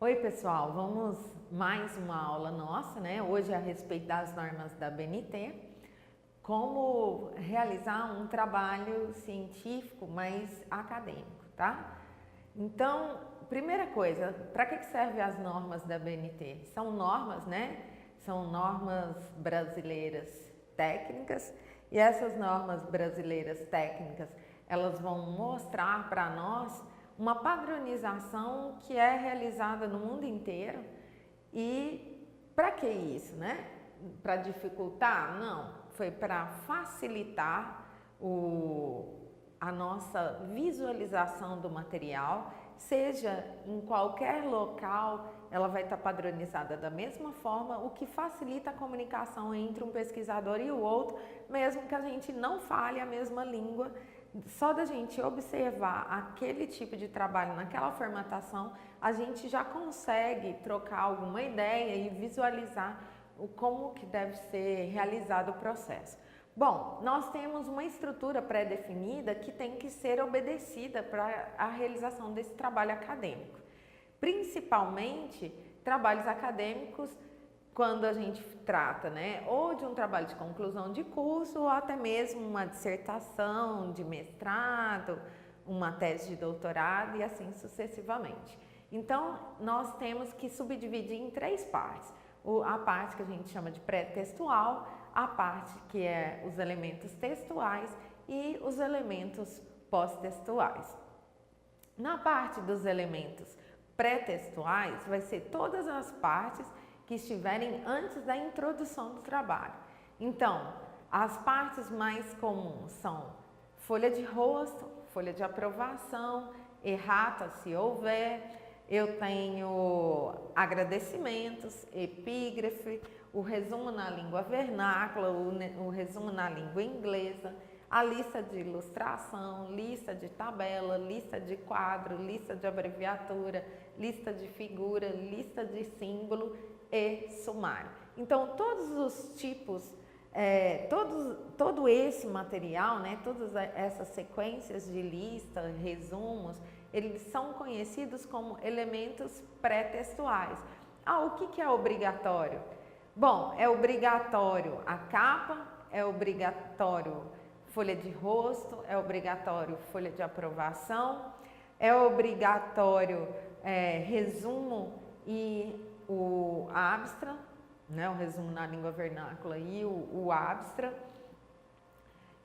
Oi pessoal, vamos mais uma aula nossa, né? Hoje é a respeito das normas da BNT, como realizar um trabalho científico mais acadêmico, tá? Então, primeira coisa, para que servem as normas da BNT? São normas, né? São normas brasileiras técnicas e essas normas brasileiras técnicas, elas vão mostrar para nós uma padronização que é realizada no mundo inteiro. E para que isso, né? Para dificultar? Não, foi para facilitar a nossa visualização do material, seja em qualquer local, ela vai estar padronizada da mesma forma, o que facilita a comunicação entre um pesquisador e o outro, mesmo que a gente não fale a mesma língua. Só da gente observar aquele tipo de trabalho naquela formatação, a gente já consegue trocar alguma ideia e visualizar como que deve ser realizado o processo. Bom, nós temos uma estrutura pré-definida que tem que ser obedecida para a realização desse trabalho acadêmico. Principalmente trabalhos acadêmicos quando a gente trata, né, ou de um trabalho de conclusão de curso ou até mesmo uma dissertação de mestrado, uma tese de doutorado e assim sucessivamente. Então, nós temos que subdividir em três partes. A parte que a gente chama de pré-textual, a parte que é os elementos textuais e os elementos pós-textuais. Na parte dos elementos pré-textuais, vai ser todas as partes que estiverem antes da introdução do trabalho. Então, as partes mais comuns são folha de rosto, folha de aprovação, errata se houver, eu tenho agradecimentos, epígrafe, o resumo na língua vernácula, o resumo na língua inglesa, a lista de ilustração, lista de tabela, lista de quadro, lista de abreviatura, lista de figura, lista de símbolo e sumário. Então, todos os tipos, todo esse material, né, todas essas sequências de lista, resumos, eles são conhecidos como elementos pré-textuais. O que é obrigatório? Bom, é obrigatório a capa, é obrigatório folha de rosto, é obrigatório folha de aprovação, é obrigatório resumo e o abstra, né, o resumo na língua vernácula e o abstra,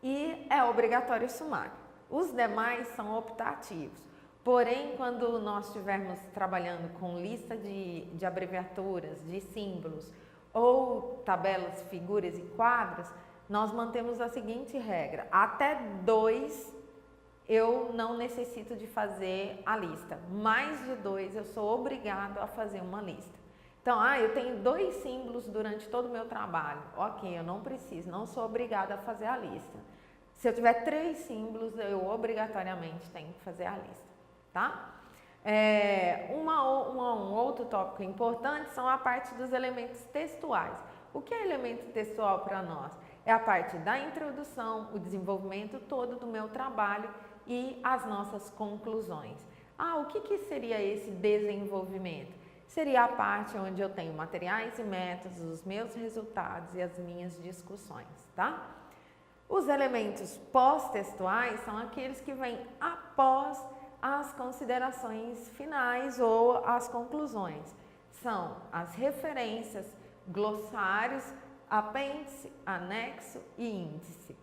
e é obrigatório sumário. Os demais são optativos. Porém, quando nós estivermos trabalhando com lista de abreviaturas, de símbolos ou tabelas, figuras e quadros, nós mantemos a seguinte regra: até 2 eu não necessito de fazer a lista, mais de 2 eu sou obrigado a fazer uma lista. Então, eu tenho 2 símbolos durante todo o meu trabalho, ok, eu não preciso, não sou obrigada a fazer a lista. Se eu tiver 3 símbolos, eu obrigatoriamente tenho que fazer a lista, tá? Um outro tópico importante são a parte dos elementos textuais. O que é elemento textual para nós? É a parte da introdução, o desenvolvimento todo do meu trabalho e as nossas conclusões. O que seria esse desenvolvimento? Seria a parte onde eu tenho materiais e métodos, os meus resultados e as minhas discussões, tá? Os elementos pós-textuais são aqueles que vêm após as considerações finais ou as conclusões. São as referências, glossários, apêndice, anexo e índice.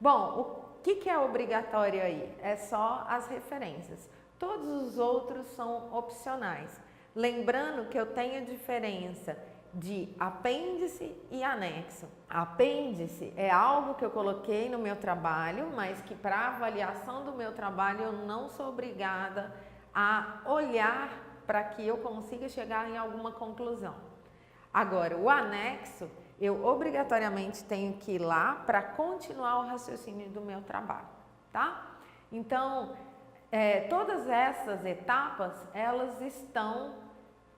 Bom, o que é obrigatório aí? É só as referências. Todos os outros são opcionais. Lembrando que eu tenho diferença de apêndice e anexo. Apêndice é algo que eu coloquei no meu trabalho, mas que para avaliação do meu trabalho eu não sou obrigada a olhar para que eu consiga chegar em alguma conclusão. Agora, o anexo, eu obrigatoriamente tenho que ir lá para continuar o raciocínio do meu trabalho, tá? Então, todas essas etapas, elas estão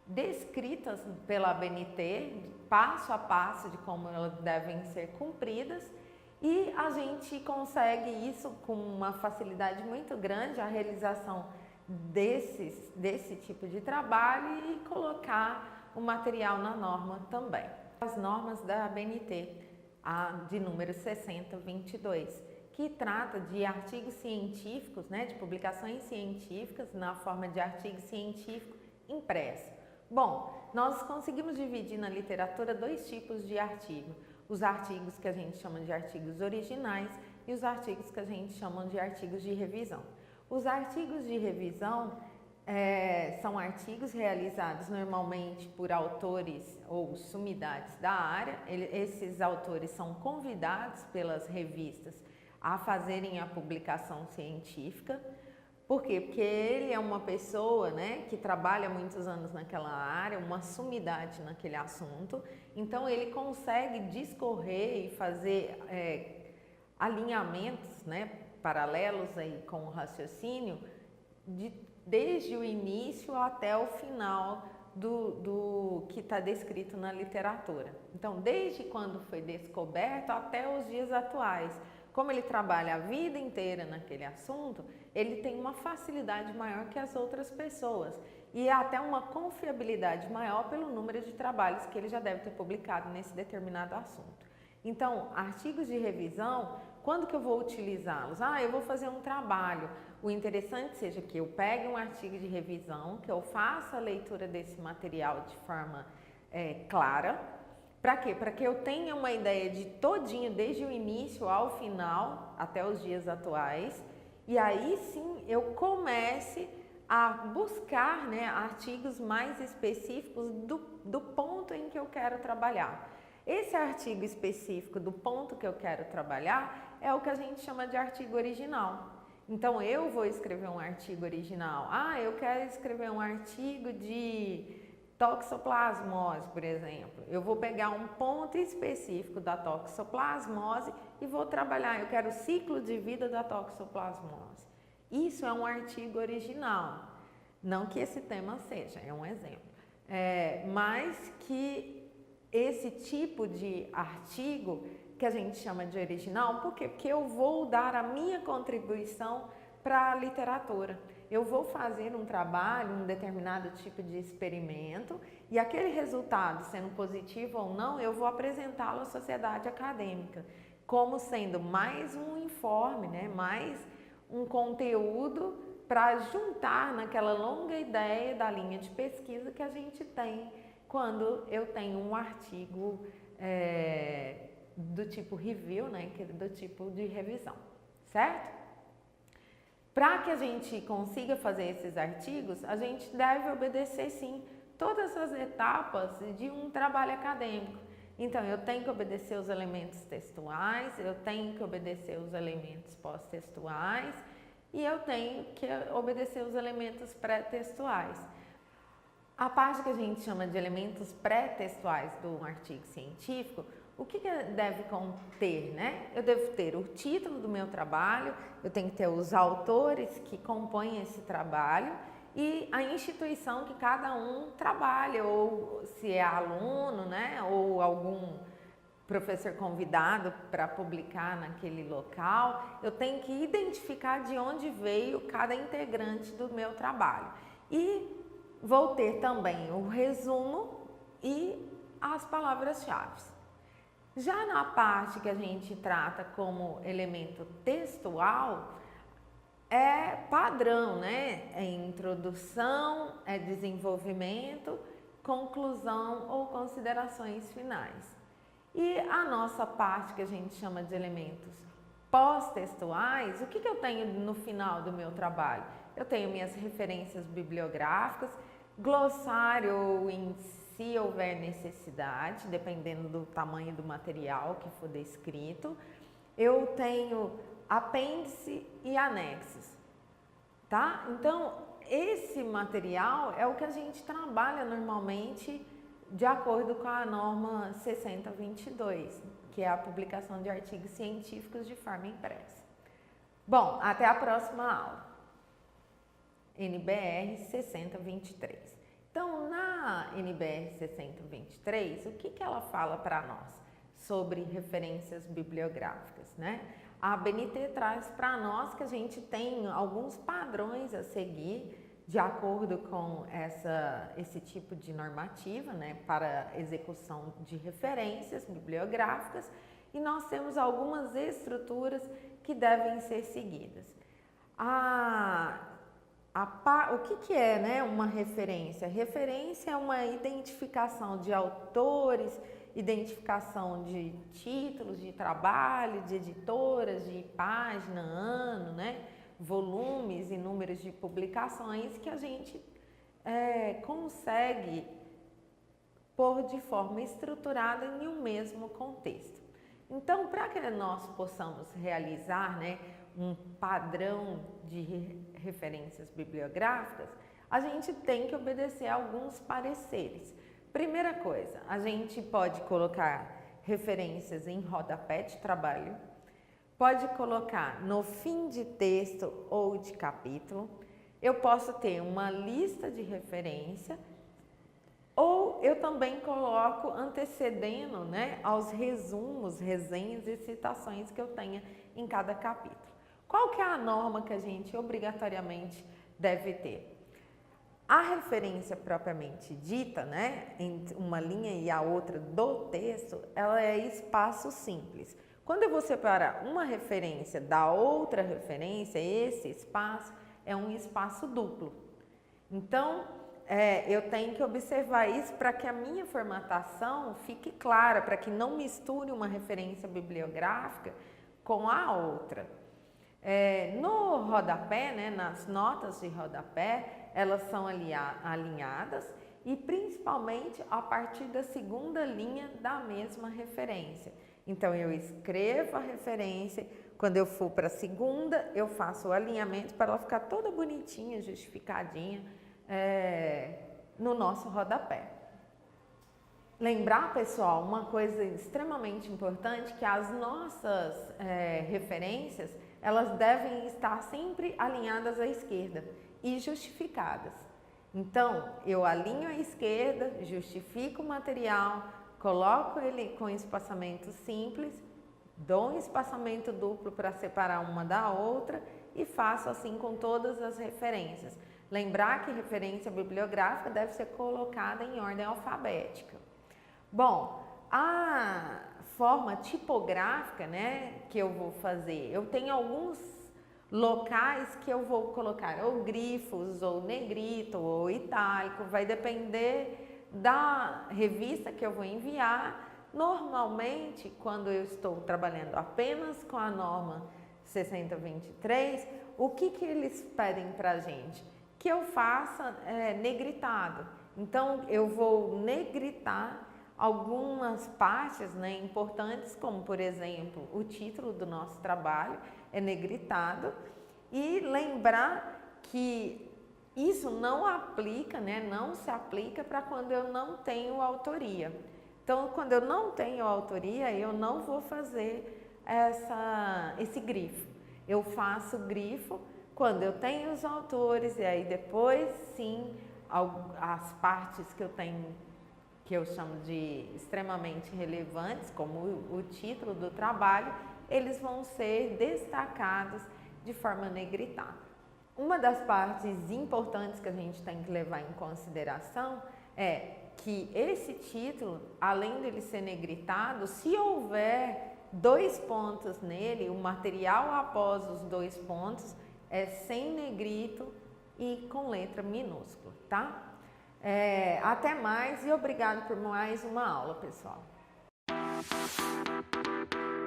descritas pela ABNT, passo a passo de como elas devem ser cumpridas, e a gente consegue isso com uma facilidade muito grande, a realização desse tipo de trabalho e colocar o material na norma também. As normas da ABNT, a de número 6022, que trata de artigos científicos, né, de publicações científicas na forma de artigo científico impresso. Bom, nós conseguimos dividir na literatura dois tipos de artigo. Os artigos que a gente chama de artigos originais e os artigos que a gente chama de artigos de revisão. Os artigos de revisão são artigos realizados normalmente por autores ou sumidades da área. Esses autores são convidados pelas revistas a fazerem a publicação científica. Por quê? Porque ele é uma pessoa, né, que trabalha muitos anos naquela área, uma sumidade naquele assunto, então ele consegue discorrer e fazer alinhamentos, né, paralelos aí com o raciocínio, desde o início até o final do que está descrito na literatura. Então, desde quando foi descoberto até os dias atuais. Como ele trabalha a vida inteira naquele assunto, ele tem uma facilidade maior que as outras pessoas e até uma confiabilidade maior pelo número de trabalhos que ele já deve ter publicado nesse determinado assunto. Então, artigos de revisão, quando que eu vou utilizá-los? Eu vou fazer um trabalho. O interessante seja que eu pegue um artigo de revisão, que eu faça a leitura desse material de forma clara. Para quê? Para que eu tenha uma ideia de todinho, desde o início ao final, até os dias atuais, e aí sim eu comece a buscar, né, artigos mais específicos do ponto em que eu quero trabalhar. Esse artigo específico do ponto que eu quero trabalhar é o que a gente chama de artigo original. Então eu vou escrever um artigo original. Eu quero escrever um artigo de toxoplasmose, por exemplo. Eu vou pegar um ponto específico da toxoplasmose e vou trabalhar. Eu quero o ciclo de vida da toxoplasmose. Isso é um artigo original. Não que esse tema seja, é um exemplo. Mas que esse tipo de artigo que a gente chama de original, por quê? Porque eu vou dar a minha contribuição para a literatura. Eu vou fazer um trabalho, um determinado tipo de experimento e aquele resultado, sendo positivo ou não, eu vou apresentá-lo à sociedade acadêmica como sendo mais um informe, né? Mais um conteúdo para juntar naquela longa ideia da linha de pesquisa que a gente tem quando eu tenho um artigo do tipo review, né? Do tipo de revisão, certo? Para que a gente consiga fazer esses artigos, a gente deve obedecer, sim, todas as etapas de um trabalho acadêmico. Então, eu tenho que obedecer os elementos textuais, eu tenho que obedecer os elementos pós-textuais e eu tenho que obedecer os elementos pré-textuais. A parte que a gente chama de elementos pré-textuais do artigo científico, o que deve conter, né? Eu devo ter o título do meu trabalho, eu tenho que ter os autores que compõem esse trabalho e a instituição que cada um trabalha, ou se é aluno, né? Ou algum professor convidado para publicar naquele local. Eu tenho que identificar de onde veio cada integrante do meu trabalho. E vou ter também o resumo e as palavras-chave. Já na parte que a gente trata como elemento textual, é padrão, né? É introdução, é desenvolvimento, conclusão ou considerações finais. E a nossa parte que a gente chama de elementos pós-textuais, o que eu tenho no final do meu trabalho? Eu tenho minhas referências bibliográficas, glossário ou se houver necessidade, dependendo do tamanho do material que for descrito. Eu tenho apêndice e anexos, tá? Então, esse material é o que a gente trabalha normalmente de acordo com a norma 6022, que é a publicação de artigos científicos de forma impressa. Bom, até a próxima aula. NBR 6023. Então, na NBR 623, o que ela fala para nós sobre referências bibliográficas, né? A BNT traz para nós que a gente tem alguns padrões a seguir de acordo com esse tipo de normativa, né, para execução de referências bibliográficas, e nós temos algumas estruturas que devem ser seguidas. O que é, né, uma referência? Referência é uma identificação de autores, identificação de títulos de trabalho, de editoras, de página, ano, né, volumes e números de publicações que a gente consegue pôr de forma estruturada em um mesmo contexto. Então, para que nós possamos realizar, né, um padrão de referências bibliográficas, a gente tem que obedecer a alguns pareceres. Primeira coisa, a gente pode colocar referências em rodapé de trabalho, pode colocar no fim de texto ou de capítulo, eu posso ter uma lista de referência, ou eu também coloco antecedendo, né, aos resumos, resenhas e citações que eu tenha em cada capítulo. Qual que é a norma que a gente obrigatoriamente deve ter? A referência propriamente dita, né, entre uma linha e a outra do texto, ela é espaço simples. Quando eu vou separar uma referência da outra referência, esse espaço é um espaço duplo. Então, eu tenho que observar isso para que a minha formatação fique clara, para que não misture uma referência bibliográfica com a outra. No rodapé, né, nas notas de rodapé, elas são alinhadas e principalmente a partir da segunda linha da mesma referência. Então, eu escrevo a referência, quando eu for para a segunda, eu faço o alinhamento para ela ficar toda bonitinha, justificadinha no nosso rodapé. Lembrar, pessoal, uma coisa extremamente importante, que as nossas referências, elas devem estar sempre alinhadas à esquerda e justificadas. Então, eu alinho à esquerda, justifico o material, coloco ele com espaçamento simples, dou um espaçamento duplo para separar uma da outra e faço assim com todas as referências. Lembrar que referência bibliográfica deve ser colocada em ordem alfabética. Bom, a forma tipográfica, né, que eu vou fazer, eu tenho alguns locais que eu vou colocar ou grifos, ou negrito, ou itálico, vai depender da revista que eu vou enviar. Normalmente, quando eu estou trabalhando apenas com a norma 6023, o que eles pedem para a gente? Que eu faça negritado. Então, eu vou negritar algumas partes, né, importantes, como por exemplo, o título do nosso trabalho é negritado, e lembrar que isso não aplica, né, não se aplica para quando eu não tenho autoria. Então, quando eu não tenho autoria, eu não vou fazer esse grifo. Eu faço grifo quando eu tenho os autores, e aí depois sim, as partes que eu tenho, que eu chamo de extremamente relevantes, como o título do trabalho, eles vão ser destacados de forma negritada. Uma das partes importantes que a gente tem que levar em consideração é que esse título, além dele ser negritado, se houver 2 pontos nele, o material após os 2 pontos é sem negrito e com letra minúscula, tá? Até mais e obrigado por mais uma aula, pessoal.